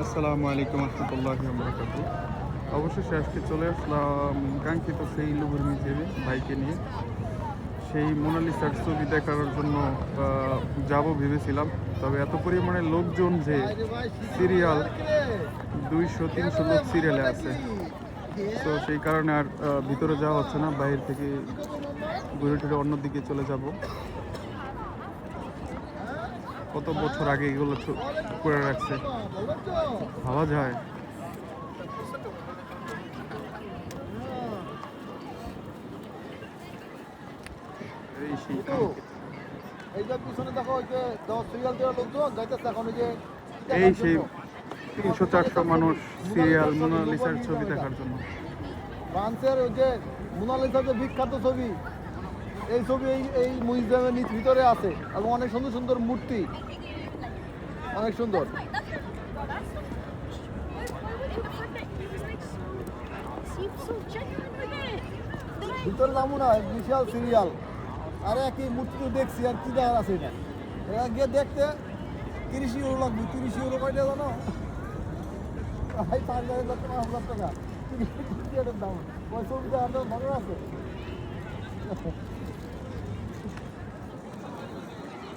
আসসালামু আলাইকুম রহমতুল্লাহি ওয়া বারাকাতুহু। অবশেষে আজকে চলে আসলাম কাঙ্ক্ষিত সেই লুবুর মিউজিয়ামে বাইকে নিয়ে। সেই মোনালিসার ছবি দেখার জন্য যাব ভেবেছিলাম, তবে এত পরিমাণে লোকজন যে সিরিয়াল 200-300 লোক সিরিয়ালে আছে, তো সেই কারণে আর ভিতরে যাওয়া হচ্ছে না। বাইরে থেকে ঘুরে টুরে অন্যদিকে চলে যাব। কত বছর আগে এগুলো করে রাখছে, ভাবা যায়। এই সেই এই যে পিছনে দেখো ওই যে সিরিয়াল দেওয়ার লোকজন যাইতেছে এখন ওই যে এই সেই 300-400 মানুষ সিরিয়াল মোনালিসার ছবি দেখার জন্য। ফ্রান্সের ওই যে মোনালিসার যে বিখ্যাত ছবি, এই ছবি এই মিউজিয়ামের ভিতরে আছে এবং অনেক সুন্দর সুন্দর মূর্তি, অনেক সুন্দর। ভিতরে যাবো না, বিশাল সিরিয়াল আর একই মূর্তি তো দেখছি আর কি দেখার আছে না। এরা গিয়ে দেখতে 30 ইউরো লাগবে। 30 ইউরো কয়টা জানো? ভাই 4,000 টাকা 5,000 টাকা টিকিটের দাম। ওই ছবিটা আপনার মনে আছে?